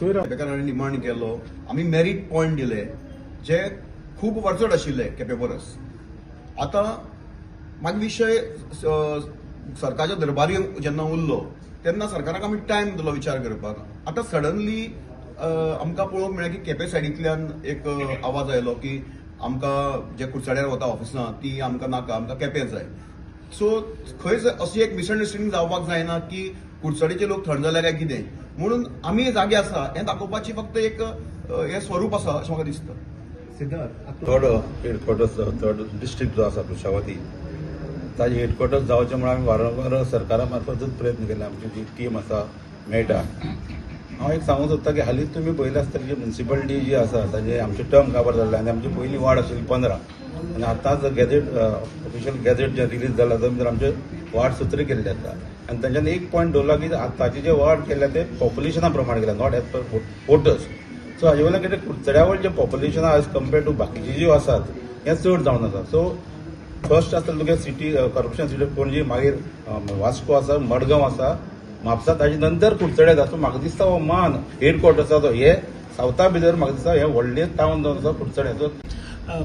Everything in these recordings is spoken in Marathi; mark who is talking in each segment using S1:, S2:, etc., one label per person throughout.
S1: केपेकारांनी डिमांड केलो, आम्ही मेरिट पॉइंट दिले जे खूप वरचड आशिल्ले केपे परस. आता मागीर विषय सरकारच्या दरबारी जेन्ना उरलो तेन्ना सरकाराक आमी टायम दिलो विचार करपाक. आता सडनली आमकां पळोवंक मेळ्ळें की केपे सायडींतल्यान एक आवाज आयलो की आमकां जे कुडचड्यार वता ऑफिसां ती आमकां नाका, आमकां केपें जाय. सो खंयच अशी एक मिसअंडरस्टँडिंग जावपाक जायना की कुडचडेचे लोक थंड जाल्यार काय कितें, म्हणून आमी जागे आसा हें दाखोवपाची फक्त एक हें स्वरूप आसा अशें म्हाका दिसता.
S2: थर्ड हेडक्वॉर्टर्स थर्ड डिस्ट्रिक्ट जो आसा कुशावती ताजे हेडक्वॉर्टर्स जावचे म्हणून आमी वारंवार सरकारा मार्फतच प्रयत्न केले. आमची जी टीम आसा मेळटा. हांव एक सांगूंक सोदतां की हालींच तुमी पळयलें आसतलें की म्युन्सिपालिटी जी आसा ताजे आमचे टर्म काबार जाल्ले आनी आमची पयलीं वार्ड आशिल्ली 15 आनी आतांच गॅजेट ऑफिशियल गॅजेट जे रिलीज जाला तातूंत भितर आमचे वार्ड 17 केल्ले आसा. आनी तांच्यानी एक पॉयंट दवरला की आतांचे जे वार्ड केल्या ते पॉप्युलेशना प्रमाणे केल्या, not as per voters. So हाजे वयल्यान कितें कुडचड्यावळ जे पॉप्युलेशन एज कम्पेर्ड टू बाकीची जी आसात हें चड जावन आसा. सो फर्स्ट आसतलें तुगे सिटी कॉर्पोरेशन सिटी पणजी, मागीर वास्को आसा, मडगांव आसा, म्हापसा, ताजे नंतर कुडचड्यार आसा. म्हाका दिसता हो मान हेडक्वॉर्टर्साचो हे सावथा भितर म्हाका दिसता हे व्हडले टावन जावन आसा कुडचड्याचो.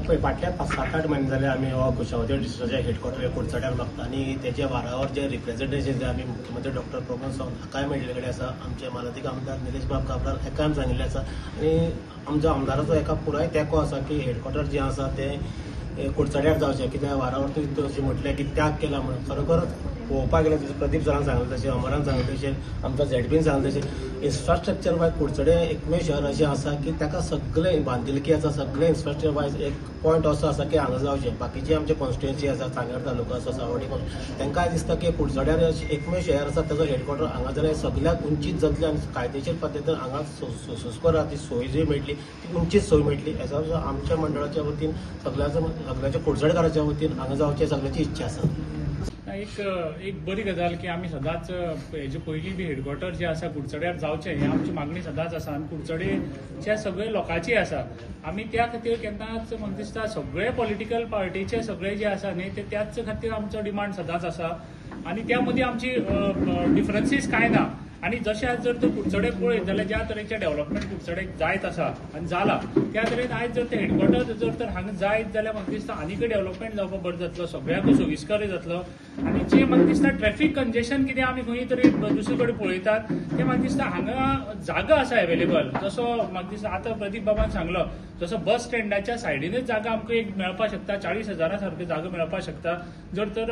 S3: पळय फाटल्या 5-7-8 म्हयने जाले आमी हो कुशावती डिस्ट्रिक्टाचे हेडक्वॉर्टर कुडचड्यार बघता आनी तेच्या वारावर जे रिप्रेझेंटेशन जे आमी मुख्यमंत्री डॉक्टर प्रमोद सावंत हाकाय मेळिल्ले कडेन आसा. आमचे माननीय आमदार निलेश बाब काब्राल हेकाय सांगिल्लें आसा आनी आमच्या आमदाराचो एका पुराय तेंको आसा की हेडक्वॉर्टर जे आसा ते कुडचड्यार जावचें. कित्याक वारावर तुवें अशें म्हटलें की त्याग केला म्हणून खरोखरच पळोवपाक गेल्यार जशें प्रदीप सरान सांगलें तशें, अमरान सांगलें तशें, आमच्या झेडपीन सांगलें तशें इन्फ्रास्ट्रक्चर वायज कुडचडें एकमेव शहर अशें आसा की ताका सगळें बांदिलकी आसा, सगळें इन्फ्रास्ट्रक्चर वायज एक पॉयंट असो आसा की हांगा जावचें. बाकीचे आमचे कॉन्स्टिट्युएन्सी आसा, सांगेर तालुका आसा, सावड्डी तांकांय दिसता की कुडचड्यार एकमेव शहर आसा ताजो हेडक्वॉर्टर हांगा जाल्यार सगळ्याक उंचीत जातलें आनी कायदेशीर पद्दतीन हांगा सोयस्कर ती सोय जी मेळटली ती उंचीत सोय मेळटली. हेजो आमच्या मंडळाच्या वतीन सगळ्याच्या कुडचडेकाराच्या वतीन हांगा जावचें सगळ्याची इच्छा आसा.
S4: एक बरी गजाल की आमी सदांच हेजे पयलीं बी हेडक्वॉर्टर जे आसा कुडचड्यार जावचें हें आमची मागणी सदांच आसा आनी कुडचडेच्या सगळे लोकांची आसा. आमी त्या खातीर केन्नाच म्हाका दिसता सगळे पॉलिटिकल पार्टीचे सगळे जे आसा न्ही ते त्याच खातीर आमचो डिमांड सदांच आसा आनी त्या मदीं आमची डिफरन्सीस कांय ना. आनी जशें आज जर तर कुडचडे पळयत जाल्यार ज्या तरेचें डेव्हलपमेंट कुडचडेक जायत आसा आनी जाला त्या तरेन आयज जर ते हेडक्वॉर्टर जर तर हांगा जायत जाल्यार म्हाका दिसता आनीकय डेव्हलपमेंट जावपाक बरो जातलो, सगळ्यांक सोयिस्करय जातलो. आनी जे म्हाका दिसता ट्रॅफिक कंजेशन कितें आमी खंय तरी दुसरे कडेन पळयतात ते म्हाका दिसता हांगा जागा आसा एवेलेबल. जसो म्हाका दिसता आतां प्रदीप बाबान सांगलो जसो बस स्टँडाच्या सायडीनच जागा आमकां एक मेळपाक शकता, 40,000 सारकी जागा मेळपाक शकता जर तर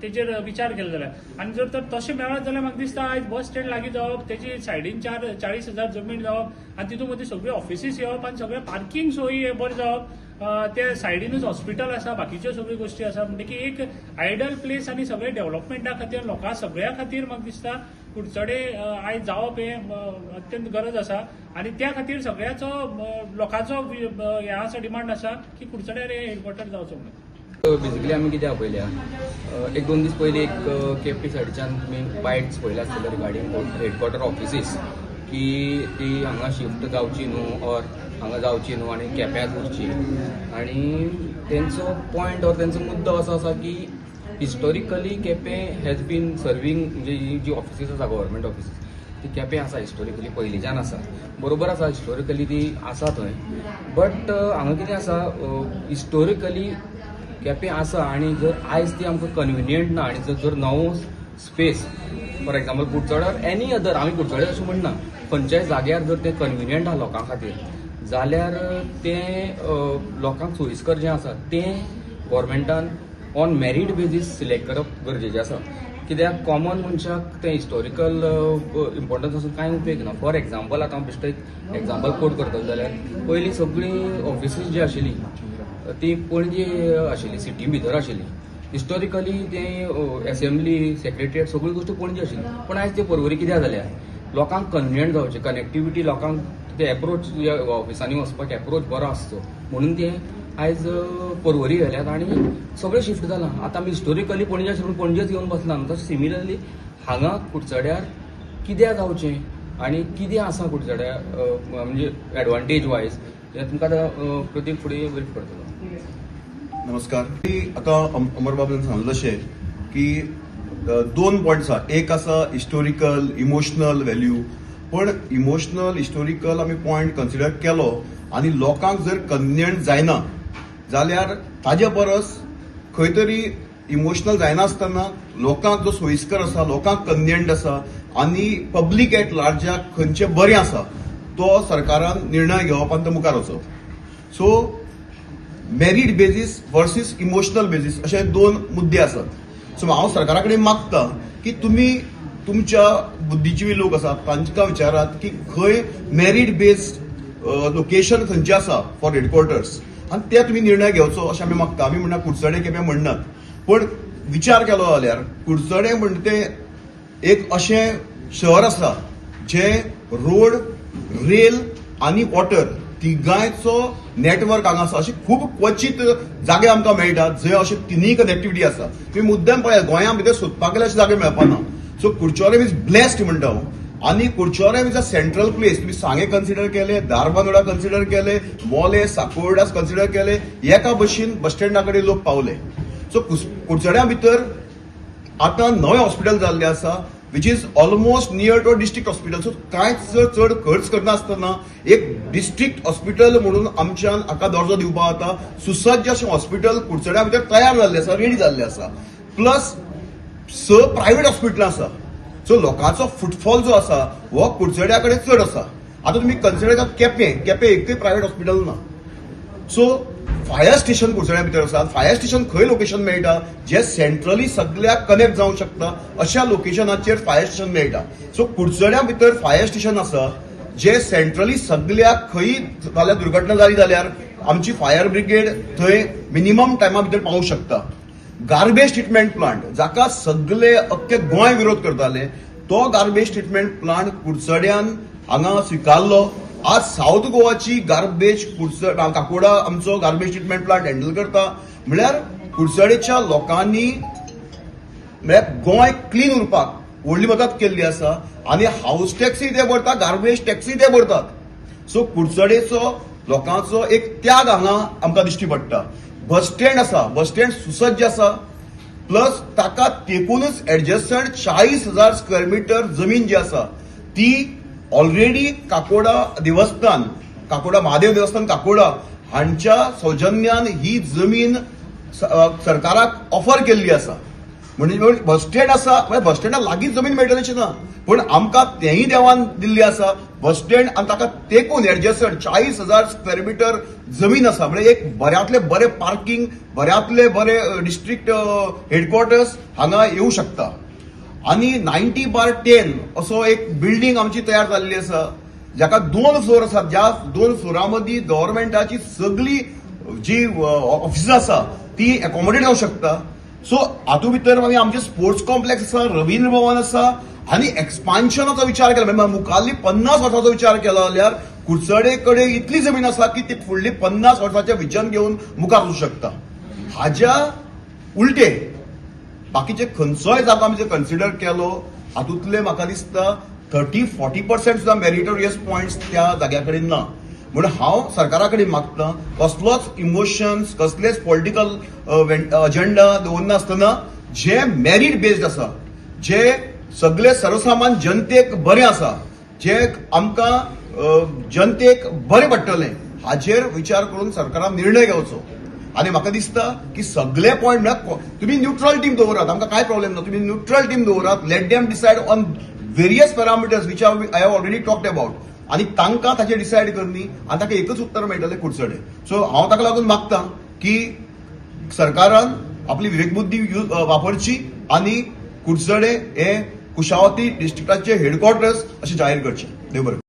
S4: तेजेर विचार केलो जाल्यार. आनी जर तर तशें मेळत जाल्यार म्हाका दिसता आयज बस स्टँड लागीं जावप, तेची सायडीन 40,000 जमीन जावप आनी तितून मदीं सगळे ऑफिसीस येवप आनी सगळे पार्किंग सोयी बरें जावप. त्या सायडीनूच हॉस्पिटल आसा, बाकीच्यो सगळ्यो गोश्टी आसा. म्हणटकीर एक आयडल प्लेस आनी सगळे डेव्हलपमेंटा खातीर लोकां सगळ्या खातीर म्हाका दिसता कुडचडे आयज जावप हें अत्यंत गरज आसा आनी त्या खातीर सगळ्याचो लोकांचो हें आसा डिमांड आसा की कुडचड्यार हे हेडक्वॉर्टर जावचो म्हणून.
S5: बेसिकली आमी कितें आपयल्या 1-2 दीस पयलीं एक केपी सायडीच्यान तुमी बायट्स पळयल्या आसतले रिगार्डींग हेडक्वॉर्टर ऑफिसीस की ती हांगा शिफ्ट जावची न्हू ऑर हांगा जावची न्हू आनी केप्यात उरची. आनी तेंचो पॉयंट ऑर तेंचो मुद्दो असो आसा की historically Quepem has bin serving म्हणजे जी ऑफिसीस आसा गव्हर्मेंट ऑफिसीस ती केपें आसा हिस्टोरिकली पयलींच्यान आसा. बरोबर आसा हिस्टोरिकली ती आसा थंय. बट हांगा कितें आसा हिस्टोरिकली केपें आसा आनी जर आयज ती आमकां कन्विनियंट ना आनी जर नवो स्पेस फॉर एक्झाम्पल कुडचड्यार एनी अदर आमी कुडचडे अशें म्हणना खंयच्याय जाग्यार जर तें कन्विनियंट आहा लोकां खातीर जाल्यार तें लोकांक सोयिस्कर जें आसा तें गव्हर्मेंटान ऑन मेरीट बेजीस सिलेक्ट करप गरजेचें आसा. कित्याक कॉमन मनशाक तें हिस्टोरिकल इम्पॉर्टन्स आसून कांय उपेग ना. फॉर एक्झाम्पल आतां हांव बेश्टो एक एक्झाम्पल कोट करतलो जाल्यार पयलीं सगळीं ऑफिसीस जी आशिल्ली ती पणजे आशिल्ली, सिटी भितर आशिल्ली. हिस्टोरिकली तें असेंब्ली सेक्रेटरिएट सगळ्यो गोश्टी पणजे आशिल्ली. पण आयज ते परवरी कित्याक जाल्या लोकांक कन्विनियंट जावचें, कनेक्टिविटी लोकांक ते एप्रोच ऑफिसांनी वचपाक एप्रोच बरो आसचो म्हणून तें आयज परवरी गेल्यात आनी सगळें शिफ्ट जालां. आतां आमी हिस्टोरिकली पणजे आशिल्ली पणजेच येवन बसना. तशें सिमिलरली हांगा कुडचड्यार कित्याक जावचें आनी कितें आसा कुडचड्यार म्हणजे एडवांटेज वायज हें तुमकां आतां प्रदीप फुडें ब्रीफ करतलो.
S1: नमस्कार. आता अमरबाबून सांगलें अशें की 2 पॉयंट्स आसा. एक आसा हिस्टोरिकल इमोशनल व्हॅल्यू, पण इमोशनल हिस्टोरिकल आमी पॉयंट कन्सिडर केलो आनी लोकांक जर कन्विनियंट जायना जाल्यार ताजे परस खंय तरी इमोशनल जायनासतना लोकांक जो सोयीस्कर आसा, लोकांक कन्विनियंट आसा आनी पब्लीक एट लार्जाक खंयचें बरें आसा तो सरकारान निर्णय घेवप आनी तो मुखार वचप. So merit basis versus emotional basis अशे 2 मुद्दे आसात. सो हांव सरकारा कडेन मागता की तुमी तुमच्या बुद्धीजीवी लोक आसात तांकां विचारात की खंय मेरिट बेस्ड लोकेशन खंयचें आसा फॉर हेडक्वॉर्टर्स आनी ते तुमी निर्णय घेवचो अशें आमी मागता. आमी म्हणना कुडचडे केपें म्हणनात, पण विचार केलो जाल्यार कुडचडे म्हणटा तें एक अशें शहर आसा जे रोड, रेल आनी वॉटर तिगांयचो नेटवर्क हांगा आसा. अशे खूब क्वचित जागे आमकां मेळटात जंय अशे तिनूय कनेक्टिविटी आसा. तुमी मुद्दम पळयात गोंया भितर सोदपाक गेल्यार अशे जागे मेळपाना. सो कुडचोरेम इज ब्लेस्ड म्हणटा हांव. आनी कुडचोरेम इज अ सेंट्रल प्लेस. तुम्ही सांगे कन्सिडर केले, दारबांदोडा कन्सिडर केले, मोले, साकोर्डास कन्सिडर केले, एका बशीन बस स्टँडा कडेन लोक पावले. सो कुडचड्या भितर आतां नवें हॉस्पिटल जाल्लें आसा which is almost near to district hospital. So कांयच चड खर्च करनासतना एक डिस्ट्रिक्ट हॉस्पिटल म्हणून आमच्यान हाका दर्जो दिवपा जाता. सुसज्ज अशें हॉस्पिटल कुडचड्या भितर तयार जाल्लें आसा, रेडी जाल्लें आसा. प्लस 6 प्रायव्हेट हॉस्पिटलां आसा. सो लोकांचो फुटफॉल जो आसा हो कुडचड्या कडेन चड आसा. आतां तुमी कन्सिडर केपें एकूय प्रायव्हेट हॉस्पिटल ना. सो फायर स्टेशन कुडचड्या भितर आसा. फायर स्टेशन खंय लोकेशन मेळटा जे सेंट्रली सगळ्याक कनेक्ट जावंक शकता अशा लोकेशनाचेर फायर स्टेशन मेळटा. सो कुडचड्या भितर फायर स्टेशन आसा जे सेंट्रली सगळ्याक खंय जाल्यार दुर्घटना जाली जाल्यार आमची फायर ब्रिगेड थंय मिनिमम टायमा भितर पावूंक शकता. गार्बेज ट्रिटमेंट प्लांट जाका सगळे अख्खे गोंय विरोध करताले तो गार्बेज ट्रिटमेंट प्लांट कुडचड्यान हांगा स्विकारलो. आज साऊथ गोवाची गार्बेज काकोडा आमचो गार्बेज ट्रिटमेंट प्लांट हँडल करता. म्हळ्यार कुडचडेच्या लोकांनी म्हळ्यार गोंय क्लीन उरपाक व्हडली मदत केल्ली आसा आनी हाऊस टॅक्सी ते भरतात, गार्बेज टॅक्सी ते भरतात. सो कुडचडेचो लोकांचो एक त्याग हांगा आमकां दिश्टी पडटा. बस स्टँड आसा, बस स्टँड सुसज्ज आसा. प्लस ताका तेकूनच एडजस्टंट 40,000 स्क्वेअर मीटर जमीन जी आसा ती ऑलरेडी काकोडा देवस्थान, काकोडा महादेव देवस्थान काकोडा हांच्या सौजन्यान ही जमीन सरकाराक ऑफर केल्ली आसा. म्हणजे बस स्टँड आसा, बस स्टँडा लागींच जमीन मेळटली अशें ना, पण आमकां तेंय देवान दिल्ली आसा बस स्टँड आनी ताका तेकून एडजस्टंट 40,000 स्क्वेअर मीटर जमीन आसा. म्हणजे एक बऱ्यांतले बरे पार्किंग, बऱ्यांतले बरे डिस्ट्रिक्ट हेडक्वॉर्टर्स हांगा येवं शकता. आनी 90/10 असो एक बिल्डींग आमची तयार जाल्ली आसा जाका 2 फ्लोर आसात. ज्या 2 फ्लोरा मदीं गव्हर्नमेंटाची सगळी जी ऑफिसां आसा ती एकोमोडेट जावंक शकता. सो हातूंत भितर आमी आमचे स्पोर्ट्स कॉम्प्लेक्स आसा, रवींद्र भवन आसा आनी एक्सपान्शनाचो विचार केला म्हणजे मुखाल्ली 50 वर्सांचो विचार केलो जाल्यार कुडचडे कडेन इतली जमीन आसा की ती फुडली 50 वर्सांचें विजन घेवन मुखार वचूंक शकता. हाज्या उलटे बाकीचे खंयचोय जागो आमी जर कन्सिडर केलो हातूंतले म्हाका दिसता 30-40% सुद्दां मेरिटोरियस पॉयंट्स त्या जाग्या कडेन ना. म्हणून हांव सरकारा कडेन मागतां कसलोच इमोशन्स, कसलेच पॉलिटिकल अजेंडा दवरनासतना जे मेरिट बेस्ड आसा, जे सगळे सर्वसामान्य जनतेक बरें आसा, जे आमकां जनतेक बरें पडटलें हाचेर विचार करून सरकारान निर्णय घेवचो. आनी म्हाका दिसता की सगळे पॉयंट तुमी न्यूट्रल टीम दवरात, आमकां काय प्रॉब्लेम ना. तुमी न्यूट्रल टीम दवरात, let them decide on various parameters which I have already talked about आनी तांकां ताचेर डिसायड करनी आनी ताका एकच उत्तर मेळटलें कुडचडे. सो हांव ताका लागून मागतां की सरकारान आपली विवेकबुद्धी वापरची आनी कुडचडे हे कुशावती डिस्ट्रिक्टाचे हेडक्वॉर्टर्स अशें जाहीर करचे. देव बरें.